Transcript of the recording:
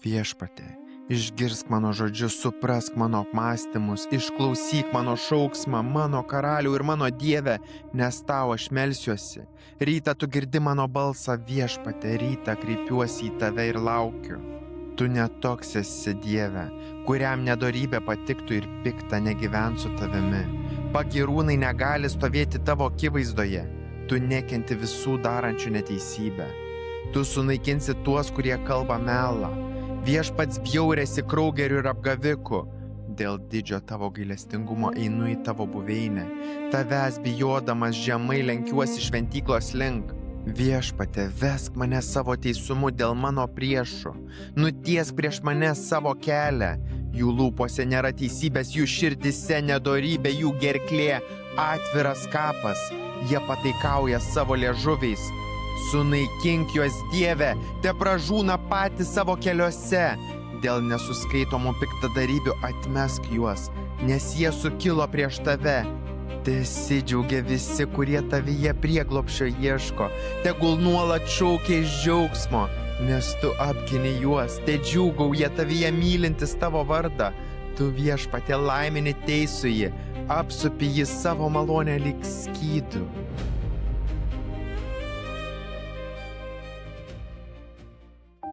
Viešpatie, išgirsk mano žodžius, suprask mano apmąstymus, išklausyk mano šauksmą, mano karalių ir mano Dieve, nes tau aš melsiuosi. Rytą tu girdi mano balsą, Viešpatie, rytą kreipiuosi į tave ir laukiu. Tu netoks esi, Dieve, kuriam nedorybė patiktų ir pikta negyvens su tavimi. Pagirūnai negali stovėti tavo akivaizdoje, tu nekenti visų darančių neteisybę. Tu sunaikinsi tuos, kurie kalba melą. Viešpats bjaurėsi kraugeriu ir apgaviku. Dėl didžio tavo gailestingumo einu į tavo buveinę. Tavęs bijodamas žemai lenkiuosi šventyklos link. Viešpatie, vesk mane savo teisumu dėl mano priešų. Nutiesk prieš mane savo kelią. Jų lūpose nėra teisybės, jų širdise nedorybė, jų gerklė atviras kapas. Jie pataikauja savo liežuviais. Sunaikink juos, Dieve, te pražūna patys savo keliuose. Dėl nesuskaitomų piktadarybių atmesk juos, nes jie sukilo prieš tave. Tesidžiaugia visi, kurie tavyje prieglobsčio ieško, tegul nuolat šaukia iš džiaugsmo, nes tu apgini juos, te džiūgauja tavyje mylintis tavo vardą. Tu, Viešpatie, laimini teisųjį, apsupi jį savo malonę lyg skydu.